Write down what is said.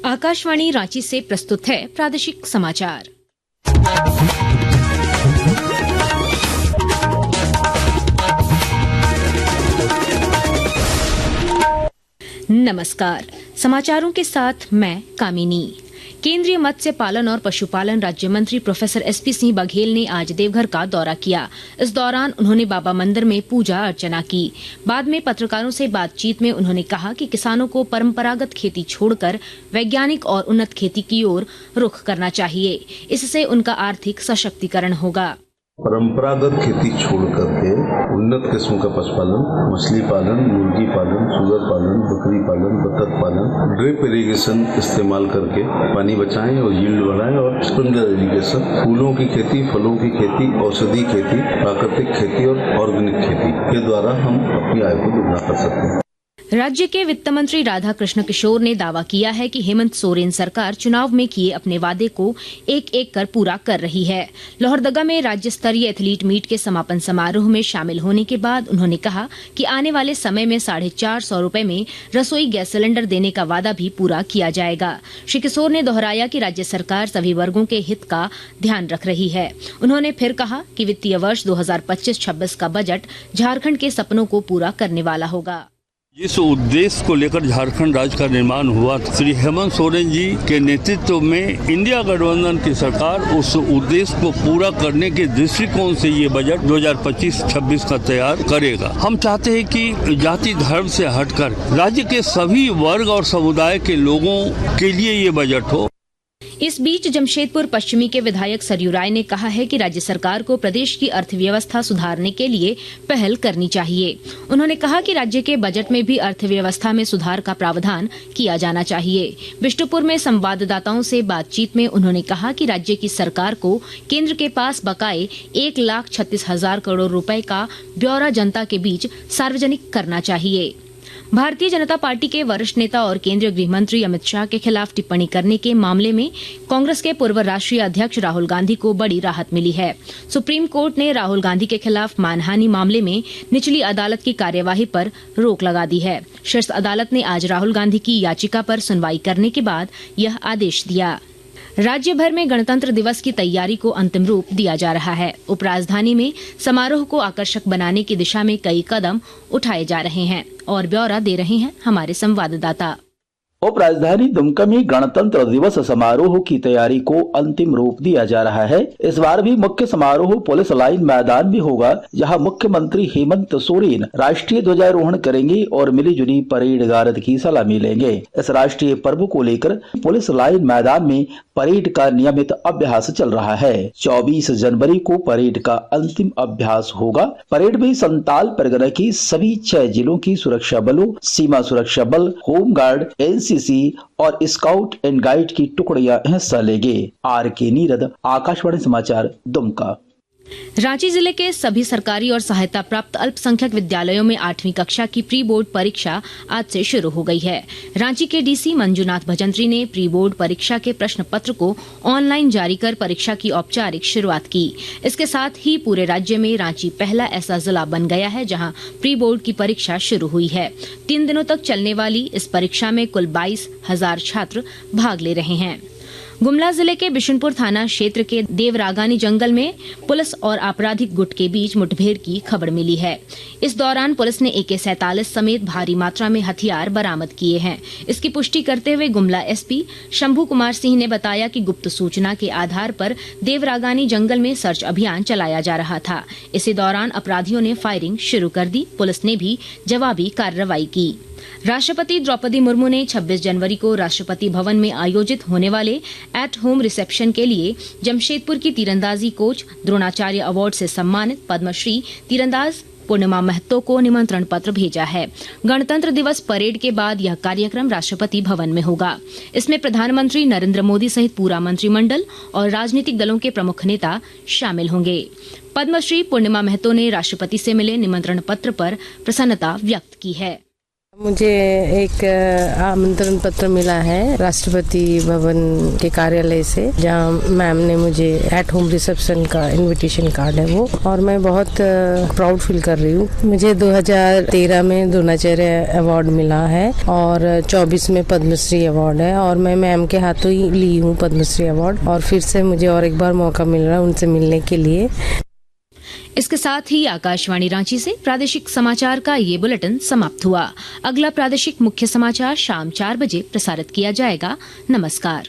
आकाशवाणी रांची से प्रस्तुत है प्रादेशिक समाचार। नमस्कार, समाचारों के साथ मैं कामिनी। केंद्रीय मत्स्य पालन और पशुपालन राज्य मंत्री प्रोफेसर एसपी सिंह बघेल ने आज देवघर का दौरा किया। इस दौरान उन्होंने बाबा मंदिर में पूजा अर्चना की। बाद में पत्रकारों से बातचीत में उन्होंने कहा कि किसानों को परंपरागत खेती छोड़कर वैज्ञानिक और उन्नत खेती की ओर रुख करना चाहिए। इससे उनका आर्थिक सशक्तिकरण होगा। परंपरागत खेती छोड़ करके उन्नत किस्म का पशुपालन, मछली पालन, मुर्गी पालन, सुअर पालन, बकरी पालन, बतख पालन, ड्रिप इरिगेशन इस्तेमाल करके पानी बचाएं और यील्ड बढ़ाएं और स्प्रिंकलर इरिगेशन, फूलों की खेती, फलों की खेती, औषधि खेती, प्राकृतिक खेती और ऑर्गेनिक खेती के द्वारा हम अपनी आय को दुगना कर सकते हैं। राज्य के वित्त मंत्री राधा कृष्ण किशोर ने दावा किया है कि हेमंत सोरेन सरकार चुनाव में किए अपने वादे को एक एक कर पूरा कर रही है। लोहरदगा में राज्य स्तरीय एथलीट मीट के समापन समारोह में शामिल होने के बाद उन्होंने कहा कि आने वाले समय में 450 रुपए में रसोई गैस सिलेंडर देने का वादा भी पूरा किया जाएगा। श्री किशोर ने दोहराया कि राज्य सरकार सभी वर्गों के हित का ध्यान रख रही है। उन्होंने फिर कहा कि वित्तीय वर्ष 2025-26 का बजट झारखंड के सपनों को पूरा करने वाला होगा। जिस उद्देश्य को लेकर झारखंड राज्य का निर्माण हुआ, श्री हेमंत सोरेन जी के नेतृत्व में इंडिया गठबंधन की सरकार उस उद्देश्य को पूरा करने के दृष्टिकोण से ये बजट 2025-26 का तैयार करेगा। हम चाहते हैं कि जाति धर्म से हटकर राज्य के सभी वर्ग और समुदाय के लोगों के लिए ये बजट हो। इस बीच जमशेदपुर पश्चिमी के विधायक सरयू राय ने कहा है कि राज्य सरकार को प्रदेश की अर्थव्यवस्था सुधारने के लिए पहल करनी चाहिए। उन्होंने कहा कि राज्य के बजट में भी अर्थव्यवस्था में सुधार का प्रावधान किया जाना चाहिए। बिष्टुपुर में संवाददाताओं से बातचीत में उन्होंने कहा कि राज्य की सरकार को केंद्र के पास बकाये 1,36,000 करोड़ रुपए का ब्यौरा जनता के बीच सार्वजनिक करना चाहिए। भारतीय जनता पार्टी के वरिष्ठ नेता और केंद्रीय गृह मंत्री अमित शाह के खिलाफ टिप्पणी करने के मामले में कांग्रेस के पूर्व राष्ट्रीय अध्यक्ष राहुल गांधी को बड़ी राहत मिली है। सुप्रीम कोर्ट ने राहुल गांधी के खिलाफ मानहानि मामले में निचली अदालत की कार्यवाही पर रोक लगा दी है। शीर्ष अदालत ने आज राहुल गांधी की याचिका पर सुनवाई करने के बाद यह आदेश दिया। राज्य भर में गणतंत्र दिवस की तैयारी को अंतिम रूप दिया जा रहा है। उपराजधानी में समारोह को आकर्षक बनाने की दिशा में कई कदम उठाए जा रहे हैं और ब्यौरा दे रहे हैं हमारे संवाददाता। उपराजधानी दुमका में गणतंत्र दिवस समारोह की तैयारी को अंतिम रूप दिया जा रहा है। इस बार भी मुख्य समारोह पुलिस लाइन मैदान में होगा, जहां मुख्यमंत्री हेमंत सोरेन राष्ट्रीय ध्वजारोहण करेंगे और मिलीजुली परेड गारद की सलामी लेंगे। इस राष्ट्रीय पर्व को लेकर पुलिस लाइन मैदान में परेड का नियमित अभ्यास चल रहा है। 24 जनवरी को परेड का अंतिम अभ्यास होगा। परेड में संताल परगना की सभी 6 जिलों की सुरक्षा बलों, सीमा सुरक्षा बल, होमगार्ड, एनसीसी और स्काउट एंड गाइड की टुकड़ियां हिस्सा लेंगे। RK नीरद, आकाशवाणी समाचार, दुमका। रांची जिले के सभी सरकारी और सहायता प्राप्त अल्पसंख्यक विद्यालयों में 8वीं कक्षा की प्री बोर्ड परीक्षा आज से शुरू हो गई है। रांची के डीसी मंजूनाथ भजंत्री ने प्री बोर्ड परीक्षा के प्रश्न पत्र को ऑनलाइन जारी कर परीक्षा की औपचारिक शुरुआत की। इसके साथ ही पूरे राज्य में रांची पहला ऐसा जिला बन गया है जहां प्री बोर्ड की परीक्षा शुरू हुई है। 3 दिनों तक चलने वाली इस परीक्षा में कुल 22,000 छात्र भाग ले रहे हैं। गुमला जिले के बिशुनपुर थाना क्षेत्र के देवरागानी जंगल में पुलिस और आपराधिक गुट के बीच मुठभेड़ की खबर मिली है। इस दौरान पुलिस ने AK-47 समेत भारी मात्रा में हथियार बरामद किए हैं। इसकी पुष्टि करते हुए गुमला SP शंभू कुमार सिंह ने बताया कि गुप्त सूचना के आधार पर देवरागानी जंगल में सर्च अभियान चलाया जा रहा था। इसी दौरान अपराधियों ने फायरिंग शुरू कर दी। पुलिस ने भी जवाबी कार्रवाई की। राष्ट्रपति द्रौपदी मुर्मू ने 26 जनवरी को राष्ट्रपति भवन में आयोजित होने वाले एट होम रिसेप्शन के लिए जमशेदपुर की तीरंदाजी कोच द्रोणाचार्य अवार्ड से सम्मानित पद्मश्री तीरंदाज पूर्णिमा महतो को निमंत्रण पत्र भेजा है। गणतंत्र दिवस परेड के बाद यह कार्यक्रम राष्ट्रपति भवन में होगा। इसमें प्रधानमंत्री नरेंद्र मोदी सहित पूरा मंत्रिमंडल और राजनीतिक दलों के प्रमुख नेता शामिल होंगे। पद्मश्री पूर्णिमा महतो ने राष्ट्रपति से मिले निमंत्रण पत्र पर प्रसन्नता व्यक्त की है। मुझे एक आमंत्रण पत्र मिला है राष्ट्रपति भवन के कार्यालय से, जहां मैम ने मुझे एट होम रिसेप्शन का इनविटेशन कार्ड है वो, और मैं बहुत प्राउड फील कर रही हूँ। मुझे 2013 में द्रोणाचार्य अवार्ड मिला है और 24 में पद्मश्री अवार्ड है, और मैं मैम के हाथों ही ली हूँ पद्मश्री अवार्ड, और फिर से मुझे और एक बार मौका मिल रहा है उनसे मिलने के लिए। इसके साथ ही आकाशवाणी रांची से प्रादेशिक समाचार का ये बुलेटिन समाप्त हुआ। अगला प्रादेशिक मुख्य समाचार शाम 4 बजे प्रसारित किया जाएगा। नमस्कार।